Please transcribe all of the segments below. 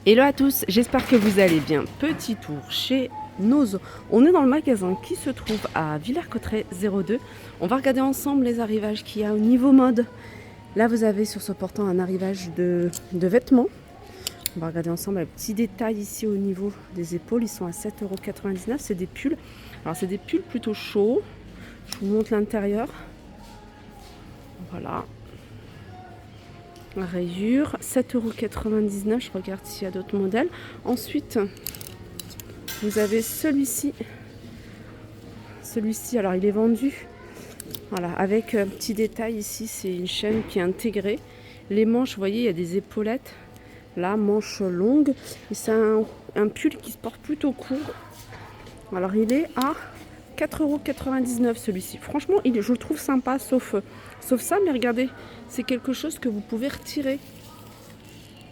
Hello à tous, j'espère que vous allez bien. Petit tour chez Noz. On est dans le magasin qui se trouve à Villers-Cotterêts 02. On va regarder ensemble les arrivages qu'il y a au niveau mode. Là, vous avez sur ce portant un arrivage de vêtements. On va regarder ensemble un petit détail ici au niveau des épaules. Ils sont à 7,99 €. C'est des pulls. Alors, c'est des pulls plutôt chauds. Je vous montre l'intérieur. Voilà. Rayure, 7,99 €. Je regarde s'il y a d'autres modèles. Ensuite, vous avez celui-ci. Celui-ci, alors il est vendu. Voilà, avec un petit détail ici, c'est une chaîne qui est intégrée. Les manches, vous voyez, il y a des épaulettes. Là, manches longues. Et c'est un pull qui se porte plutôt court. Alors, il est à 4,99 € celui-ci. Franchement, je le trouve sympa, sauf ça. Mais regardez, c'est quelque chose que vous pouvez retirer.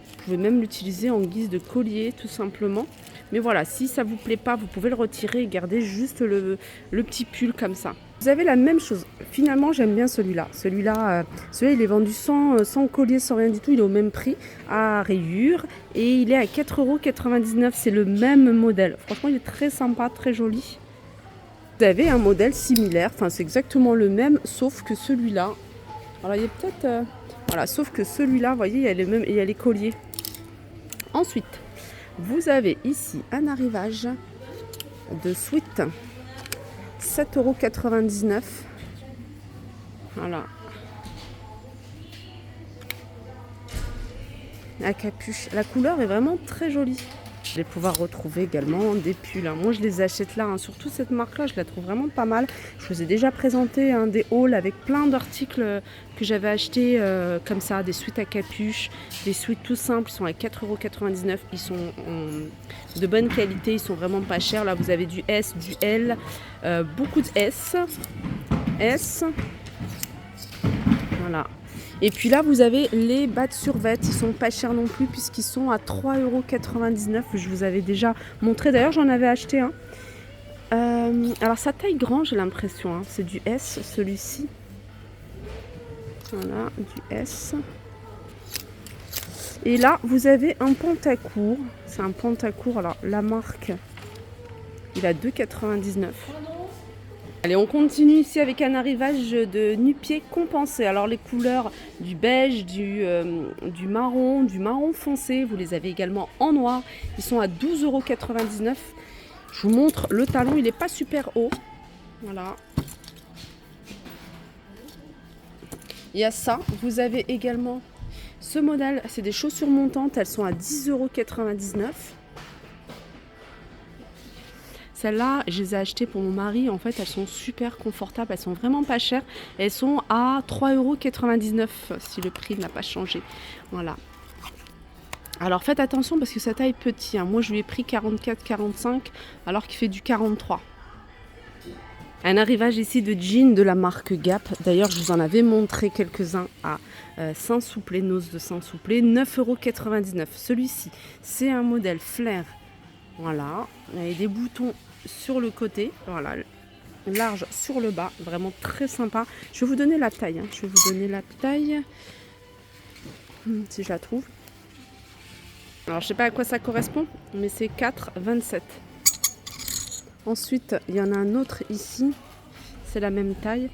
Vous pouvez même l'utiliser en guise de collier, tout simplement. Mais voilà, si ça vous plaît pas, vous pouvez le retirer et garder juste le petit pull comme ça. Vous avez la même chose. Finalement, j'aime bien celui-là. Celui-là, il est vendu sans collier, sans rien du tout. Il est au même prix, à rayures. Et il est à 4,99 €. C'est le même modèle. Franchement, il est très sympa, très joli. Vous avez un modèle similaire. Enfin, c'est exactement le même, sauf que celui-là... Alors, il y a peut-être... voilà, sauf que celui-là, vous voyez, il y a les colliers. Ensuite, vous avez ici un arrivage de sweat, 7,99 €. Voilà. La capuche. La couleur est vraiment très jolie. Vous allez pouvoir retrouver également des pulls. Moi, je les achète là. Surtout cette marque-là, je la trouve vraiment pas mal. Je vous ai déjà présenté des hauls avec plein d'articles que j'avais achetés comme ça. Des sweats à capuche, des sweats tout simples. Ils sont à 4,99 €. Ils sont de bonne qualité. Ils sont vraiment pas chers. Là, vous avez du S, du L, beaucoup de S. Voilà. Et puis là, vous avez les bas de survêt. Ils sont pas chers non plus puisqu'ils sont à 3,99 €. Je vous avais déjà montré. D'ailleurs, j'en avais acheté un. Alors, sa taille grand, j'ai l'impression. C'est du S, celui-ci. Voilà, du S. Et là, vous avez un pantacourt. C'est un pantacourt. Alors, la marque, il a 2,99 €. Allez, on continue ici avec un arrivage de nu-pieds compensé. Alors les couleurs du beige, du marron foncé, vous les avez également en noir. Ils sont à 12,99 €. Je vous montre le talon, il n'est pas super haut. Voilà. Il y a ça. Vous avez également ce modèle, c'est des chaussures montantes. Elles sont à 10,99 €. Celles-là, je les ai achetées pour mon mari. En fait, elles sont super confortables. Elles sont vraiment pas chères. Elles sont à 3,99 € si le prix n'a pas changé. Voilà. Alors, faites attention parce que sa taille est petite. Moi, je lui ai pris 44-45 alors qu'il fait du 43. Un arrivage ici de jeans de la marque Gap. D'ailleurs, je vous en avais montré quelques-uns à Saint-Souplé, Noz de Saint-Souplé. 9,99 €. Celui-ci, c'est un modèle flair. Voilà. Il y a des boutons sur le côté, voilà, large sur le bas, vraiment très sympa. Je vais vous donner la taille, je vais vous donner la taille, si je la trouve. Alors je sais pas à quoi ça correspond, mais c'est 4,27 €. Ensuite, il y en a un autre ici, c'est la même taille.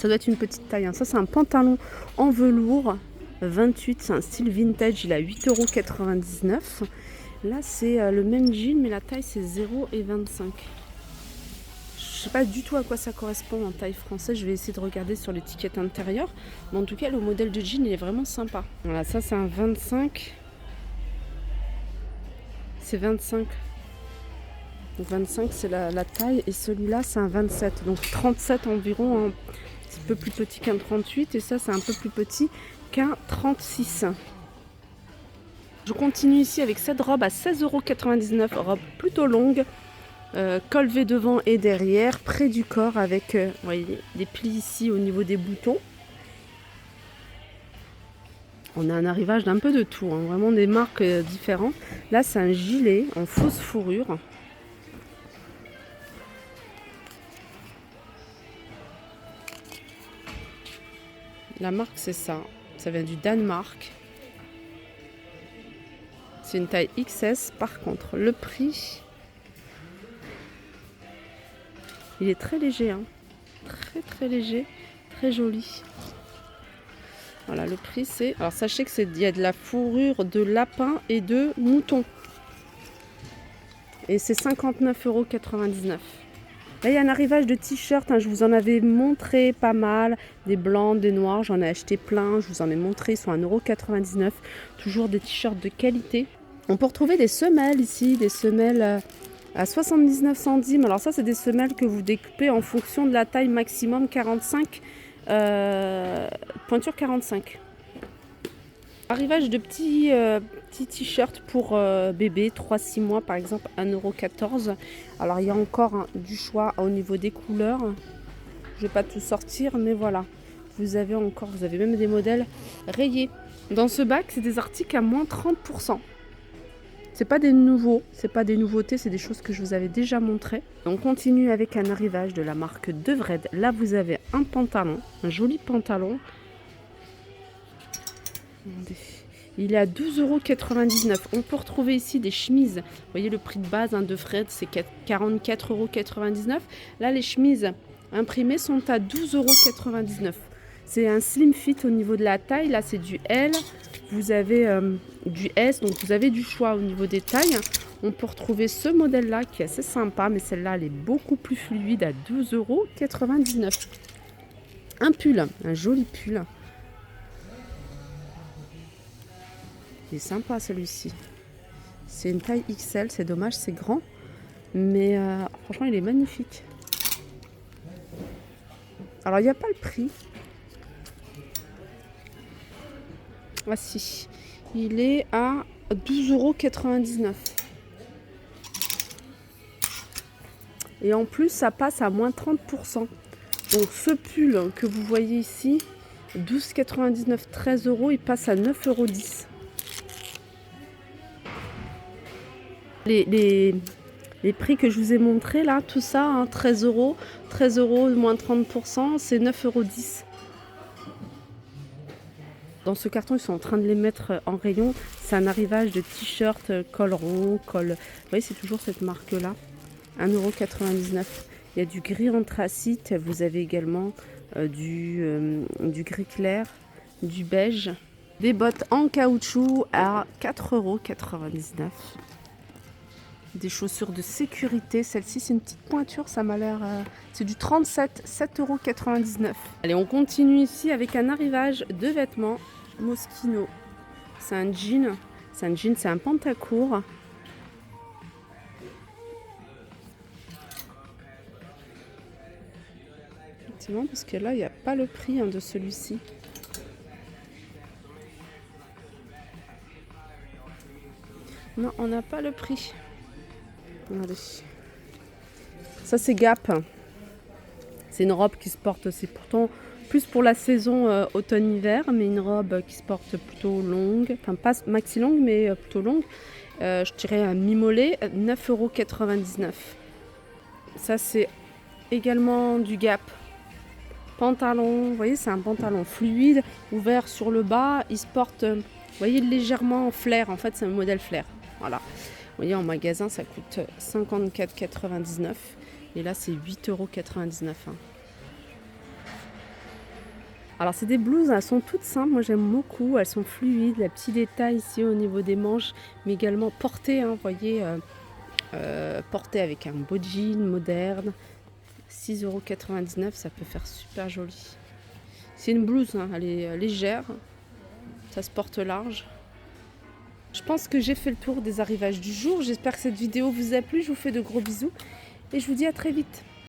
Ça doit être une petite taille, Ça, c'est un pantalon en velours, 28, c'est un style vintage, il a 8,99 €. Là, c'est le même jean, mais la taille, c'est 0,25 €. Je ne sais pas du tout à quoi ça correspond en taille française. Je vais essayer de regarder sur l'étiquette intérieure. Mais en tout cas, le modèle de jean, il est vraiment sympa. Voilà, ça, c'est un 25. C'est 25. Donc 25, c'est la taille. Et celui-là, c'est un 27. Donc 37 environ, un petit peu plus petit qu'un 38. Et ça, c'est un peu plus petit qu'un 36. Je continue ici avec cette robe à 16,99 €, robe plutôt longue, col V devant et derrière, près du corps avec voyez, des plis ici au niveau des boutons. On a un arrivage d'un peu de tout, vraiment des marques différentes. Là, c'est un gilet en fausse fourrure. La marque, c'est ça. Ça vient du Danemark. C'est une taille XS. Par contre, le prix, il est très léger, hein. Très léger, très joli. Voilà, le prix c'est... Alors sachez que il y a de la fourrure de lapin et de mouton. Et c'est 59,99 €. Là, il y a un arrivage de t-shirts, hein. Je vous en avais montré pas mal. Des blancs, des noirs, j'en ai acheté plein. Je vous en ai montré, ils sont à 1,99 €. Toujours des t-shirts de qualité. On peut retrouver des semelles ici, des semelles à 79 centimes. Alors ça, c'est des semelles que vous découpez en fonction de la taille maximum 45, pointure 45. Arrivage de petits t-shirts pour bébé, 3-6 mois par exemple, 1,14 €. Alors il y a encore du choix au niveau des couleurs. Je ne vais pas tout sortir, mais voilà. Vous avez même des modèles rayés. Dans ce bac, c'est des articles à moins 30%. C'est pas des nouveautés, c'est des choses que je vous avais déjà montrées. On continue avec un arrivage de la marque Devred. Là, vous avez un pantalon, un joli pantalon. Il est à 12,99 €. On peut retrouver ici des chemises. Vous voyez le prix de base de Fred, c'est 44,99 €. Là, les chemises imprimées sont à 12,99 €. C'est un slim fit au niveau de la taille. Là, c'est du L. Vous avez du S, donc vous avez du choix au niveau des tailles. On peut retrouver ce modèle-là qui est assez sympa, mais celle-là, elle est beaucoup plus fluide à 12,99 €. Un pull, un joli pull. Il est sympa celui-ci. C'est une taille XL, c'est dommage, c'est grand. Mais franchement, il est magnifique. Alors, il n'y a pas le prix. Ah si, il est à 12,99 €. Et en plus, ça passe à moins 30%. Donc ce pull que vous voyez ici, 12,99 €, 13 €, il passe à 9,10 €. Les prix que je vous ai montrés là, tout ça, 13 €, moins 30%, c'est 9,10 €. Dans ce carton, ils sont en train de les mettre en rayon. C'est un arrivage de t-shirt, col rond, col... Vous voyez, c'est toujours cette marque-là. 1,99 €. Il y a du gris anthracite. Vous avez également du gris clair, du beige. Des bottes en caoutchouc à 4,99 €. Des chaussures de sécurité. Celle-ci, c'est une petite pointure. Ça m'a l'air... c'est du 37, 7,99 €. Allez, on continue ici avec un arrivage de vêtements Moschino. C'est un jean. C'est un pantacourt. Effectivement, parce que là, il n'y a pas le prix de celui-ci. Non, on n'a pas le prix. Regardez. Ça, c'est Gap. C'est une robe qui se porte, c'est pourtant plus pour la saison automne-hiver, mais une robe qui se porte plutôt longue. Enfin, pas maxi longue, mais plutôt longue. Je dirais un mi-mollet, 9,99 €. Ça, c'est également du Gap. Pantalon, vous voyez, c'est un pantalon fluide, ouvert sur le bas. Il se porte, vous voyez, légèrement flair. En fait, c'est un modèle flair. Voilà. Vous voyez, en magasin, ça coûte 54,99 €. Et là, c'est 8,99 €. Alors, c'est des blouses, elles sont toutes simples. Moi, j'aime beaucoup. Elles sont fluides. La petite détail ici au niveau des manches, mais également portées. Vous voyez, portées avec un beau jean moderne. 6,99 €. Ça peut faire super joli. C'est une blouse, elle est légère. Ça se porte large. Je pense que j'ai fait le tour des arrivages du jour. J'espère que cette vidéo vous a plu. Je vous fais de gros bisous et je vous dis à très vite.